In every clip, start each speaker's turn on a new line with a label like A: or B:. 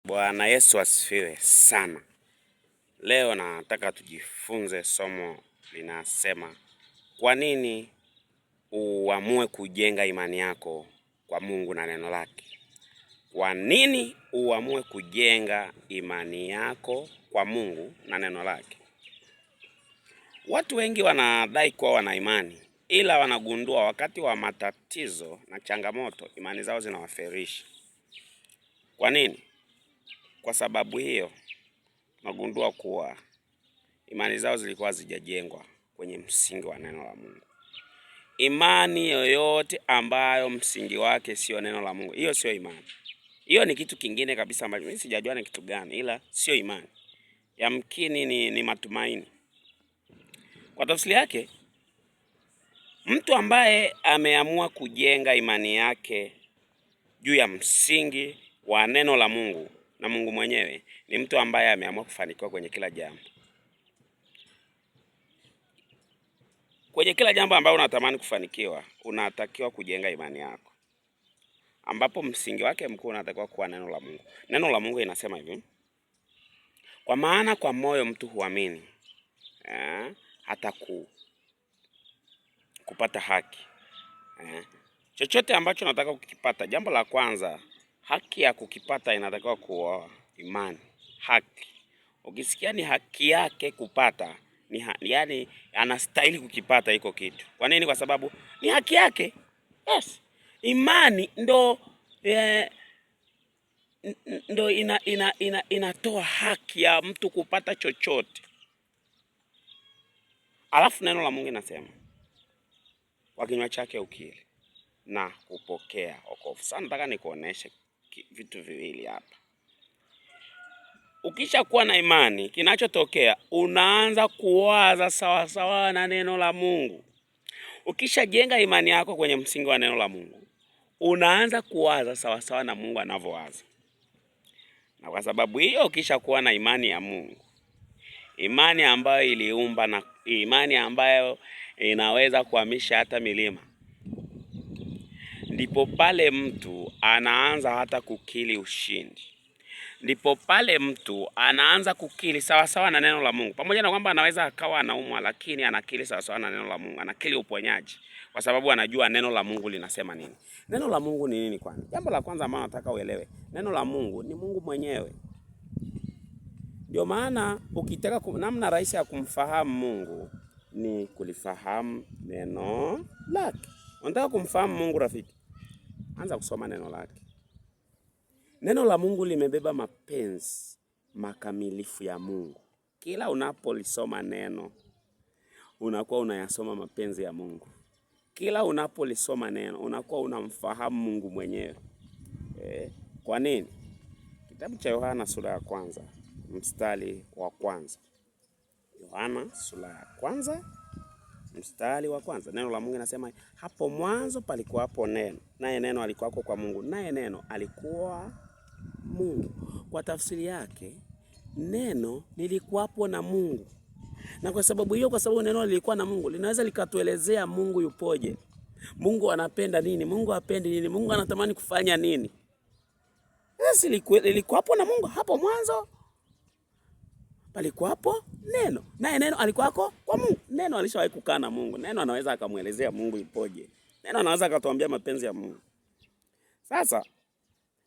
A: Bwana Yesu asifiwe sana. Leo nataka tujifunze somo linasema kwa nini uamue kujenga imani yako kwa Mungu na neno lake. Kwa nini uamue kujenga imani yako kwa Mungu na neno lake? Watu wengi wanadai kuwa wana imani, ila wanagundua wakati wa matatizo na changamoto imani zao zinawafelisha. Kwa nini? Kwa sababu hiyo nagundua kuwa imani zao zilikuwa hazijajengwa kwenye msingi wa neno la Mungu. Imani yoyote ambayo msingi wake sio neno la Mungu, hiyo sio imani. Hiyo ni kitu kingine kabisa ambacho mimi sijajua ni kitu gani, ila sio imani. Yamkini ni matumaini. Kwa tafsiri yake, mtu ambaye ameamua kujenga imani yake juu ya msingi wa neno la Mungu na Mungu mwenyewe ni mtu ambaye ameamua kufanikiwa kwenye kila jambo. Kwenye kila jambo ambalo unatamani kufanikiwa, unatakiwa kujenga imani yako, ambapo msingi wake mkuu unatakiwa kuwa neno la Mungu. Neno la Mungu inasema hivi: kwa maana kwa moyo mtu huamini hata kupata haki. Chochote ambacho unataka kukipata, jambo la kwanza, haki ya kukipata inatakiwa kuwa imani. Haki, ukisikia ni haki yake kupata, yani anastahili kukipata hiko kitu. Kwa nini? Kwa sababu ni haki yake. Yes. Imani ndo inatoa haki ya mtu kupata chochote. Alafu neno la Mungu linasema kwa kinywa chake ukiri na kupokea wokovu. Sasa nataka nikuoneshe vitu viwili hapa. Ukisha kuwa na imani, kinachotokea unaanza kuwaza sawa sawa na neno la Mungu. Ukisha jenga imani yako kwenye msingi wa neno la Mungu, unaanza kuwaza sawa sawa na Mungu anavyowaza. Na kwa sababu hiyo ukisha kuwa na imani ya Mungu, imani ambayo iliumba na imani ambayo inaweza kuhamisha hata milima, ndipo pale mtu anaanza hata kukiri ushindi. Ndipo pale mtu anaanza kukiri sawa sawa na neno la Mungu. Pamoja na kwamba anaweza akawa anaumwa, lakini anakiri sawa sawa na neno la Mungu. Anakiri uponyaji kwa sababu anajua neno la Mungu linasema nini. Neno la Mungu ni nini kwani? Jambo la kwanza ambalo nataka uelewe, neno la Mungu ni Mungu mwenyewe. Ndio maana ukitaka namna rahisi ya kumfahamu Mungu ni kulifahamu neno lake. Unataka kumfahamu Mungu rafiki, anza kusoma neno lake. Neno la Mungu limebeba mapenzi makamilifu ya Mungu. Kila unapolisoma neno, unakuwa unayasoma mapenzi ya Mungu. Kila unapolisoma neno, unakuwa unamfahamu Mungu mwenyewe. Kwa nini? Kitabu cha Yohana sura ya 1 mstari wa 1. Yohana sura ya 1 mstari wa 1. Neno la Mungu linasema hapo mwanzo palikuwapo neno, naye neno alikuwa kwa Mungu, naye neno alikuwa Mungu. Kwa tafsiri yake, neno lilikuwapo na Mungu. Na kwa sababu hiyo, kwa sababu neno lilikuwa na Mungu, linaweza likatuelezea Mungu yupoje. Mungu anapenda nini? Mungu hapendi nini? Mungu anatamani kufanya nini? Basi lilikuwapo na Mungu hapo mwanzo. Palikuwapo neno, naye neno alikuwa kwa Mungu. Neno alishawahi kukaa na Mungu. Neno anaweza akamuelezea Mungu yupoje. Neno anaweza akatuambia mapenzi ya Mungu. Sasa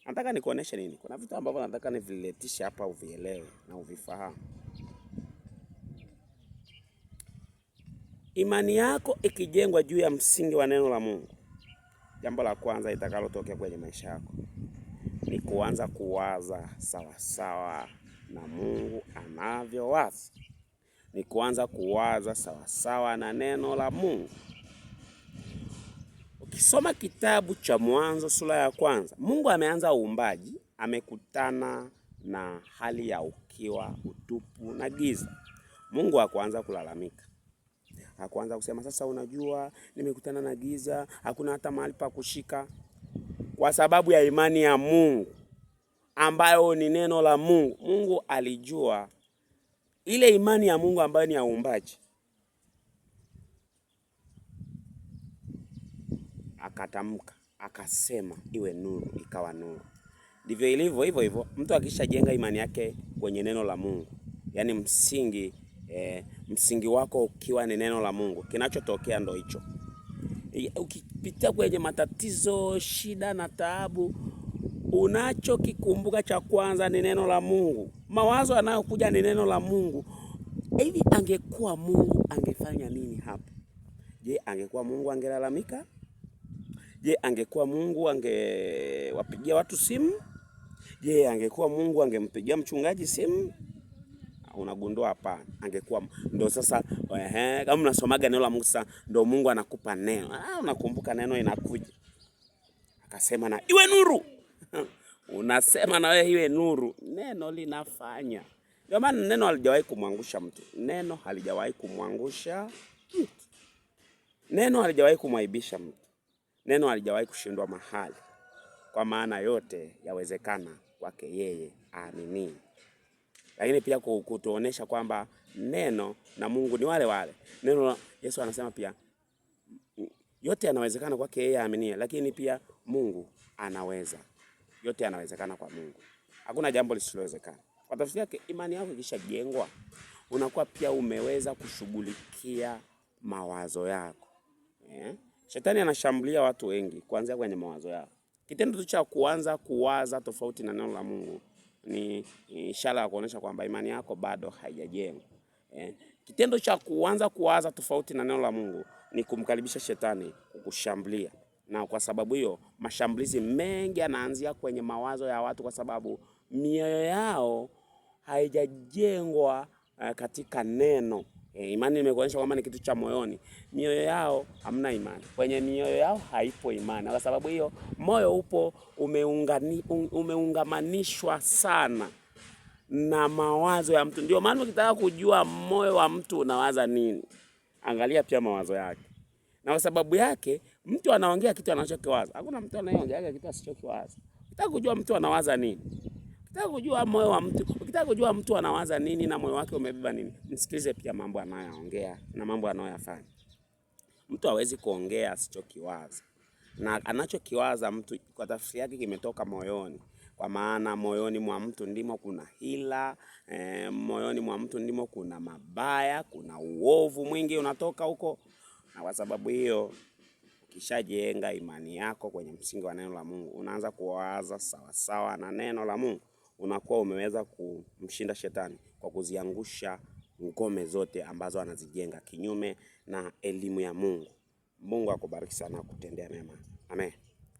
A: nataka nikuoneshe nini? Kuna vitu ambavyo nataka niviletishe hapa uvielewe na uvifahamu. Imani yako ikijengwa juu ya msingi wa neno la Mungu, jambo la kwanza itakalotokea kwenye maisha yako ni kuanza kuwaza sawa sawa na Mungu anavyowaza. Ni kuanza kuwaza sawa sawa na neno la Mungu. Ukisoma kitabu cha Mwanzo sura ya 1, Mungu ameanza uumbaji, amekutana na hali ya ukiwa, utupu na giza. Mungu hakuanza kulalamika. Hakuanza kusema sasa unajua nimekutana na giza, hakuna hata mahali pa kushika. Kwa sababu ya imani ya Mungu ambayo ni neno la Mungu. Mungu alijua ile imani ya Mungu ambayo ni ya uumbaji. Akatamka, akasema iwe nuru, ikawa nuru. Ndivyo ilivyo hivyo hivyo. Mtu akishajenga imani yake kwenye neno la Mungu, yani msingi wako ukiwa ni neno la Mungu, kinachotokea ndo hicho. Ukipita kwenye matatizo, shida na taabu, unachokikumbuka cha kwanza ni neno la Mungu. Mawazo yanayokuja ni neno la Mungu. Hivi angekuwa Mungu angefanya nini hapa? Je, angekuwa Mungu angelalamika? Je, angekuwa Mungu angewapigia watu simu? Je, angekuwa Mungu angempigia mchungaji simu? Unagundua hapana. Angekuwa ndo sasa kama unasomaga neno la Mungu sasa ndo Mungu anakupa neno. Unakumbuka neno inakuja. Akasema na iwe nuru. Unasema na wewe iwe nuru. Neno linafanya. Ndio maana neno halijawahi kumwangusha mtu. Neno halijawahi kumwangusha mtu. Neno halijawahi kumwaibisha mtu. Neno halijawahi kushindwa mahali. Kwa maana yote yawezekana kwake yeye aamini. Lakini pia kutuonesha kwamba neno na Mungu ni wale wale. Neno Yesu anasema pia yote yanawezekana kwake yeye aamini, lakini pia Mungu anaweza. Yote yanawezekana kwa Mungu. Hakuna jambo lisilowezekana. Kwa tafsiri yake, imani yako ikishajengwa, unakuwa pia umeweza kushughulikia mawazo yako. Shetani anashambulia watu wengi kuanzia kwenye mawazo yao. Kitendo tu cha kuanza kuwaza tofauti na neno la Mungu ni ishara ya kuonesha kwamba imani yako bado haijajengwa. Kitendo cha kuanza kuwaza tofauti na neno la Mungu ni kumkaribisha shetani kukushambulia. Na kwa sababu hiyo mashambulizi mengi yanaanzia kwenye mawazo ya watu, kwa sababu mioyo yao haijajengwa katika neno. Imani nimekuonyesha kwamba ni kitu cha moyoni. Mioyo yao hamna imani. Kwenye mioyo yao haipo imani. Kwa sababu hiyo moyo upo umeungamanishwa sana na mawazo ya mtu. Ndio maana ukitaka kujua moyo wa mtu unawaza nini, angalia pia mawazo yake. Na kwa sababu yake mtu anaongea kitu anachokiwaza. Hakuna mtu anayeongea kitu asichokiwaza. Ukitaka kujua mtu anawaza nini, ukitaka kujua moyo wa mtu, ukitaka kujua mtu anawaza nini na moyo wake umebeba nini, msikilize pia mambo anayoongea na mambo anayoyafanya. Mtu hawezi kuongea asichokiwaza. Na anachokiwaza mtu kwa tafsiri yake kimetoka moyoni. Kwa maana moyoni mwa mtu ndimo kuna hila, moyoni mwa mtu ndimo kuna mabaya, kuna uovu mwingi unatoka huko. Na kwa sababu hiyo ukishajenga imani yako kwenye msingi wa neno la Mungu, unaanza kuwaza sawa sawa na neno la Mungu, unakuwa umeweza kumshinda shetani kwa kuziangusha ngome zote ambazo anazijenga kinyume na elimu ya Mungu. Mungu akubariki sana, kutendea mema. Amen.